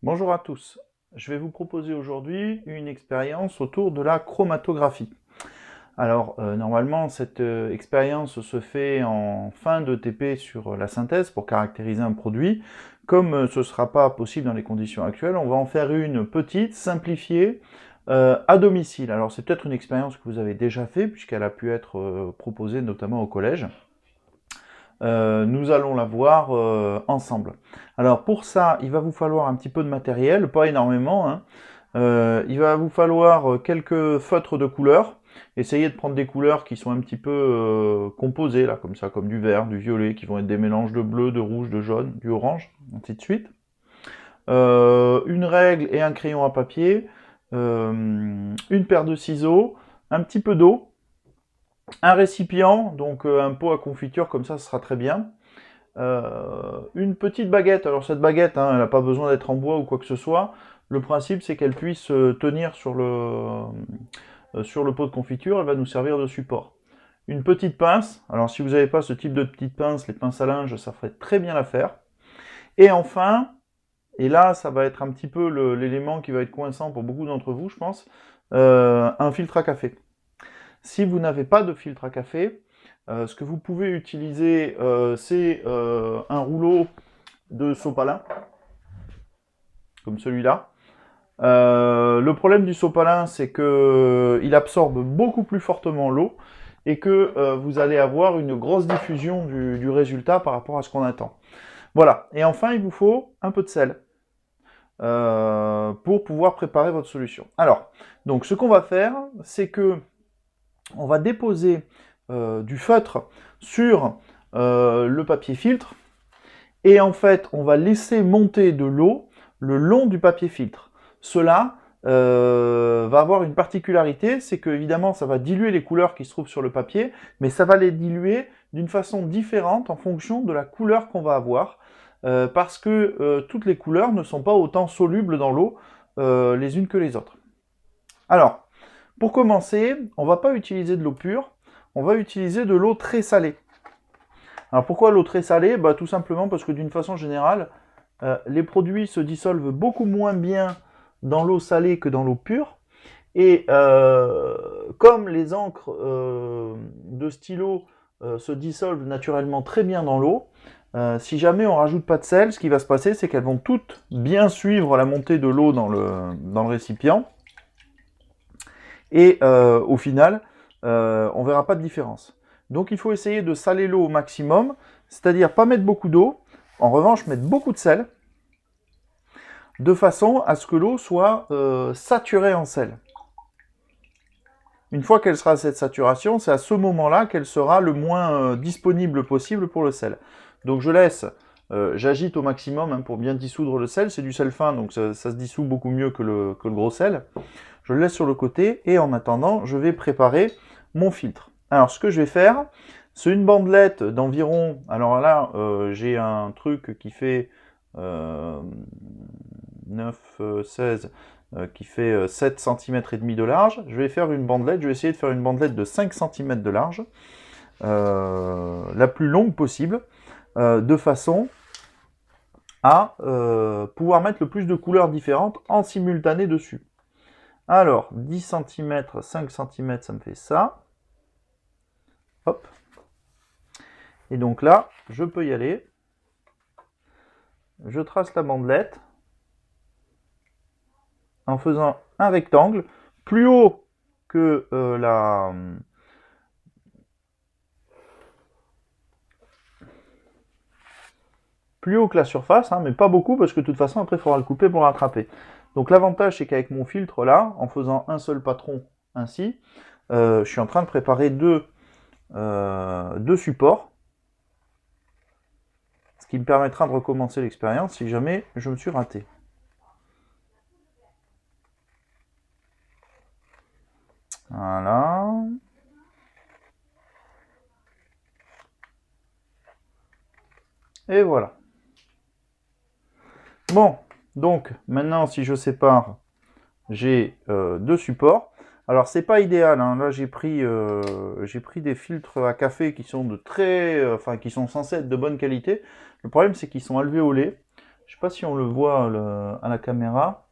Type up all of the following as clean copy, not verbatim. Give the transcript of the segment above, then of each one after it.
Bonjour à tous, je vais vous proposer aujourd'hui une expérience autour de la chromatographie. Alors normalement cette expérience se fait en fin de TP sur la synthèse pour caractériser un produit. Comme ce ne sera pas possible dans les conditions actuelles, on va en faire une petite, simplifiée, à domicile. Alors c'est peut-être une expérience que vous avez déjà fait puisqu'elle a pu être proposée notamment au collège. Nous allons la voir ensemble. Alors pour ça, il va vous falloir un petit peu de matériel, pas énormément, hein. Il va vous falloir quelques feutres de couleur. Essayez de prendre des couleurs qui sont un petit peu composées, là, comme ça, comme du vert, du violet, qui vont être des mélanges de bleu, de rouge, de jaune, du orange, ainsi de suite. Une règle et un crayon à papier, une paire de ciseaux, un petit peu d'eau, un récipient, donc un pot à confiture, comme ça, ce sera très bien. Une petite baguette, alors cette baguette, hein, elle n'a pas besoin d'être en bois ou quoi que ce soit. Le principe, c'est qu'elle puisse tenir sur le pot de confiture, elle va nous servir de support. Une petite pince, alors si vous n'avez pas ce type de petite pince, les pinces à linge, ça ferait très bien l'affaire. Et enfin, et là, ça va être un petit peu l'élément qui va être coinçant pour beaucoup d'entre vous, je pense, un filtre à café. Si vous n'avez pas de filtre à café, ce que vous pouvez utiliser, c'est un rouleau de sopalin, comme celui-là. Le problème du sopalin, c'est qu'il absorbe beaucoup plus fortement l'eau et que vous allez avoir une grosse diffusion du résultat par rapport à ce qu'on attend. Voilà. Et enfin, il vous faut un peu de sel pour pouvoir préparer votre solution. Alors, donc ce qu'on va faire, c'est que on va déposer du feutre sur le papier filtre et en fait, on va laisser monter de l'eau le long du papier filtre. Cela va avoir une particularité, c'est que évidemment ça va diluer les couleurs qui se trouvent sur le papier, mais ça va les diluer d'une façon différente en fonction de la couleur qu'on va avoir, parce que toutes les couleurs ne sont pas autant solubles dans l'eau les unes que les autres. Alors, pour commencer, on ne va pas utiliser de l'eau pure, on va utiliser de l'eau très salée. Alors pourquoi l'eau très salée? Tout simplement parce que d'une façon générale, les produits se dissolvent beaucoup moins bien dans l'eau salée que dans l'eau pure. Et comme les encres de stylo se dissolvent naturellement très bien dans l'eau, si jamais on rajoute pas de sel, ce qui va se passer, c'est qu'elles vont toutes bien suivre la montée de l'eau dans le récipient. Et au final, on verra pas de différence. Donc il faut essayer de saler l'eau au maximum, c'est-à-dire pas mettre beaucoup d'eau, en revanche mettre beaucoup de sel, de façon à ce que l'eau soit saturée en sel. Une fois qu'elle sera à cette saturation, c'est à ce moment-là qu'elle sera le moins disponible possible pour le sel. Donc je laisse, j'agite au maximum hein, pour bien dissoudre le sel, c'est du sel fin, donc ça se dissout beaucoup mieux que le gros sel. Je le laisse sur le côté, et en attendant, je vais préparer mon filtre. Alors ce que je vais faire, c'est une bandelette d'environ, alors là, j'ai un truc qui fait 9, 16, qui fait 7 cm et demi de large. Je vais faire une bandelette, je vais essayer de faire une bandelette de 5 cm de large, la plus longue possible, de façon à pouvoir mettre le plus de couleurs différentes en simultané dessus. Alors, 10 cm, 5 cm, ça me fait ça. Hop. Et donc là, je peux y aller. Je trace la bandelette en faisant un rectangle plus haut que la surface, hein, mais pas beaucoup parce que de toute façon après il faudra le couper pour le rattraper. Donc l'avantage c'est qu'avec mon filtre là, en faisant un seul patron ainsi, je suis en train de préparer deux supports, ce qui me permettra de recommencer l'expérience si jamais je me suis raté. Voilà. Et voilà. Bon, donc maintenant si je sépare, j'ai deux supports. Alors c'est pas idéal, hein. Là j'ai pris des filtres à café qui sont qui sont censés être de bonne qualité. Le problème c'est qu'ils sont alvéolés, Je ne sais pas si on le voit à la caméra.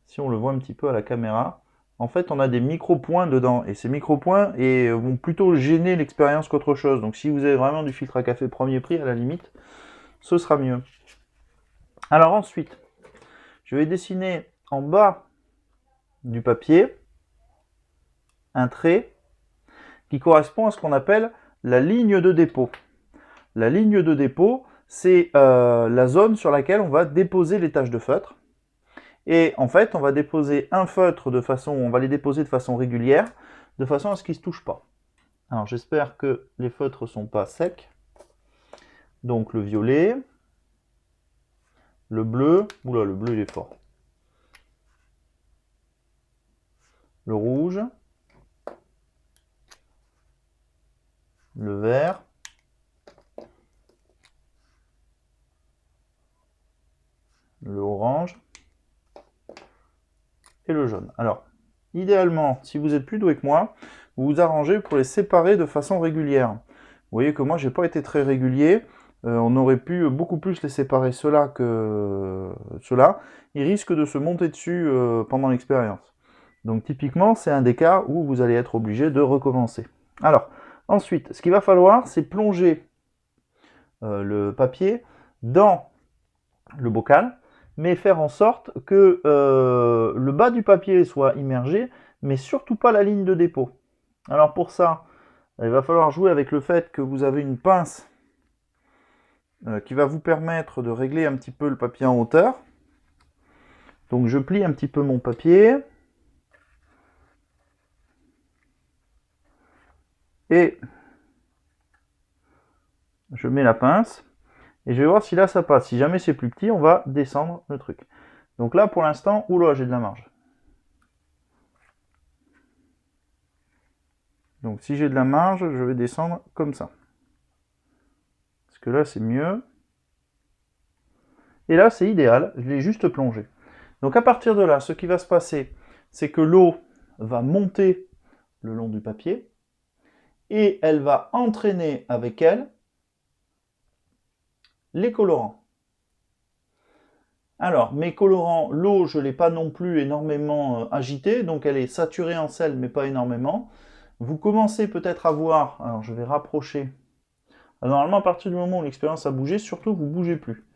Si on le voit un petit peu à la caméra. En fait, on a des micro-points dedans. Et ces micro-points vont plutôt gêner l'expérience qu'autre chose. Donc si vous avez vraiment du filtre à café premier prix, à la limite, ce sera mieux. Alors ensuite, je vais dessiner en bas du papier un trait qui correspond à ce qu'on appelle la ligne de dépôt. La ligne de dépôt, c'est la zone sur laquelle on va déposer les taches de feutre. Et en fait, on va déposer un feutre on va les déposer de façon régulière, de façon à ce qu'ils ne se touchent pas. Alors j'espère que les feutres ne sont pas secs. Donc le violet, le bleu, oula, le bleu il est fort. Le rouge, le vert, le orange et le jaune. Alors, idéalement, si vous êtes plus doué que moi, vous vous arrangez pour les séparer de façon régulière. Vous voyez que moi, j'ai pas été très régulier. On aurait pu beaucoup plus les séparer ceux-là que ceux-là. Ils risquent de se monter dessus pendant l'expérience. Donc typiquement, c'est un des cas où vous allez être obligé de recommencer. Alors, ensuite, ce qu'il va falloir, c'est plonger le papier dans le bocal, mais faire en sorte que le bas du papier soit immergé, mais surtout pas la ligne de dépôt. Alors pour ça, il va falloir jouer avec le fait que vous avez une pince qui va vous permettre de régler un petit peu le papier en hauteur. Donc je plie un petit peu mon papier. Et je mets la pince. Et je vais voir si là ça passe. Si jamais c'est plus petit, on va descendre le truc. Donc là pour l'instant, oula, j'ai de la marge. Donc si j'ai de la marge, je vais descendre comme ça. Parce que là c'est mieux. Et là c'est idéal, je l'ai juste plongé. Donc à partir de là, ce qui va se passer, c'est que l'eau va monter le long du papier. Et elle va entraîner avec elle les colorants. Alors, mes colorants, l'eau, je ne l'ai pas non plus énormément agitée, donc elle est saturée en sel, mais pas énormément. Vous commencez peut-être à voir, alors je vais rapprocher. Alors, normalement, à partir du moment où l'expérience a bougé, surtout, vous ne bougez plus.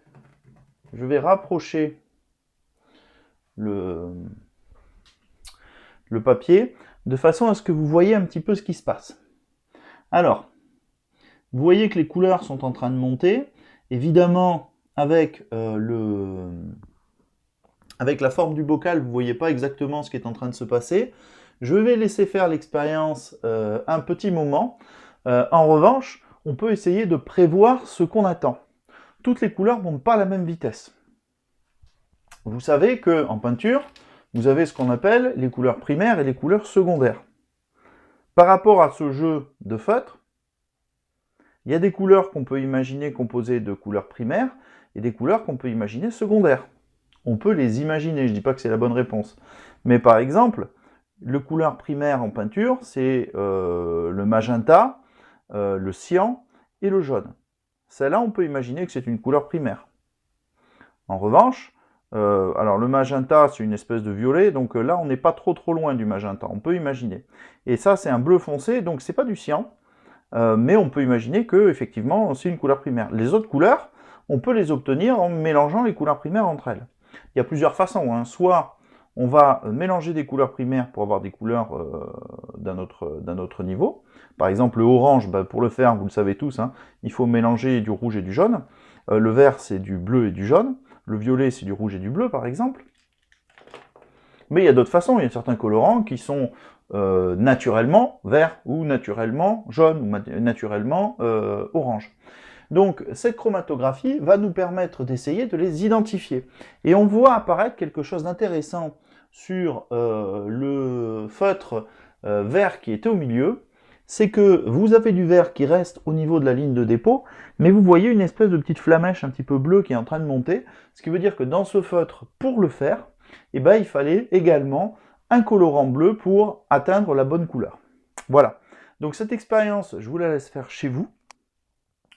Je vais rapprocher le papier, de façon à ce que vous voyez un petit peu ce qui se passe. Alors, vous voyez que les couleurs sont en train de monter. Évidemment, avec la forme du bocal, vous ne voyez pas exactement ce qui est en train de se passer. Je vais laisser faire l'expérience un petit moment. En revanche, on peut essayer de prévoir ce qu'on attend. Toutes les couleurs ne montent pas à la même vitesse. Vous savez qu'en peinture, vous avez ce qu'on appelle les couleurs primaires et les couleurs secondaires. Par rapport à ce jeu de feutre, il y a des couleurs qu'on peut imaginer composées de couleurs primaires et des couleurs qu'on peut imaginer secondaires. On peut les imaginer, je ne dis pas que c'est la bonne réponse. Mais par exemple, les couleurs primaires en peinture, c'est le magenta, le cyan et le jaune. Celle-là, on peut imaginer que c'est une couleur primaire. En revanche, alors le magenta, c'est une espèce de violet, donc là, on n'est pas trop loin du magenta, on peut imaginer. Et ça, c'est un bleu foncé, donc c'est pas du cyan, mais on peut imaginer que effectivement c'est une couleur primaire. Les autres couleurs, on peut les obtenir en mélangeant les couleurs primaires entre elles. Il y a plusieurs façons, hein. Soit on va mélanger des couleurs primaires pour avoir des couleurs d'un autre niveau. Par exemple, le orange, pour le faire, vous le savez tous, hein, il faut mélanger du rouge et du jaune. Le vert, c'est du bleu et du jaune. Le violet, c'est du rouge et du bleu, par exemple. Mais il y a d'autres façons. Il y a certains colorants qui sont naturellement vert ou naturellement jaune ou naturellement orange. Donc cette chromatographie va nous permettre d'essayer de les identifier. Et on voit apparaître quelque chose d'intéressant sur le feutre vert qui était au milieu. C'est que vous avez du vert qui reste au niveau de la ligne de dépôt, mais vous voyez une espèce de petite flamèche un petit peu bleue qui est en train de monter, ce qui veut dire que dans ce feutre, pour le faire, eh ben, il fallait également un colorant bleu pour atteindre la bonne couleur. Voilà. Donc cette expérience, je vous la laisse faire chez vous.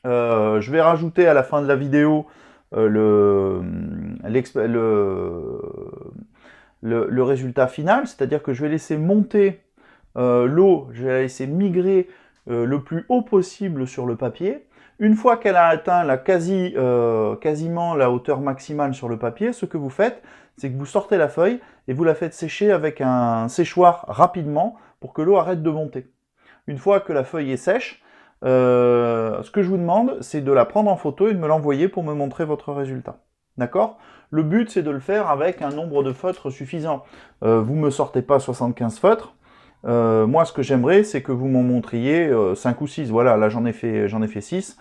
Je vais rajouter à la fin de la vidéo le résultat final, c'est-à-dire que je vais laisser monter l'eau, je vais la laisser migrer le plus haut possible sur le papier. Une fois qu'elle a atteint quasiment la hauteur maximale sur le papier, ce que vous faites, c'est que vous sortez la feuille et vous la faites sécher avec un séchoir rapidement pour que l'eau arrête de monter. Une fois que la feuille est sèche, ce que je vous demande, c'est de la prendre en photo et de me l'envoyer pour me montrer votre résultat. D'accord? Le but, c'est de le faire avec un nombre de feutres suffisant. Vous ne me sortez pas 75 feutres. Moi, ce que j'aimerais, c'est que vous m'en montriez 5 ou 6. Voilà, là, j'en ai fait 6.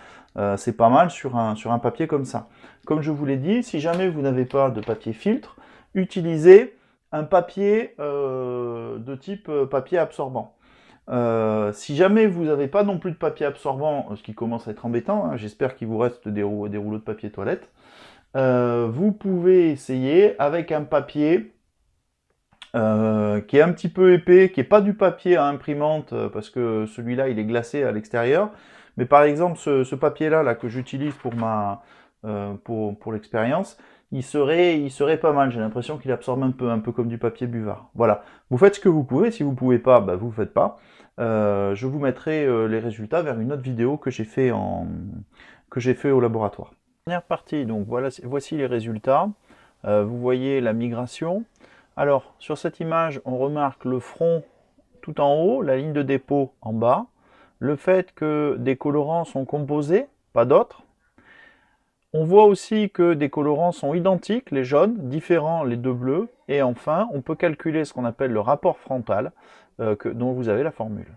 C'est pas mal sur un papier comme ça. Comme je vous l'ai dit, si jamais vous n'avez pas de papier filtre, utilisez un papier de type papier absorbant. Si jamais vous n'avez pas non plus de papier absorbant, ce qui commence à être embêtant, hein, j'espère qu'il vous reste des rouleaux de papier toilette, vous pouvez essayer avec un papier qui est un petit peu épais, qui n'est pas du papier à imprimante, parce que celui-là il est glacé à l'extérieur, mais par exemple ce papier-là là, que j'utilise pour l'expérience, il serait pas mal. J'ai l'impression qu'il absorbe un peu comme du papier buvard. Voilà, vous faites ce que vous pouvez, si vous ne pouvez pas, bah, vous ne faites pas. Je vous mettrai les résultats vers une autre vidéo que j'ai fait au laboratoire. Dernière partie, donc voilà, voici les résultats. Vous voyez la migration. Alors, sur cette image, on remarque le front tout en haut, la ligne de dépôt en bas, le fait que des colorants sont composés, pas d'autres. On voit aussi que des colorants sont identiques, les jaunes, différents les deux bleus, et enfin, on peut calculer ce qu'on appelle le rapport frontal, dont vous avez la formule.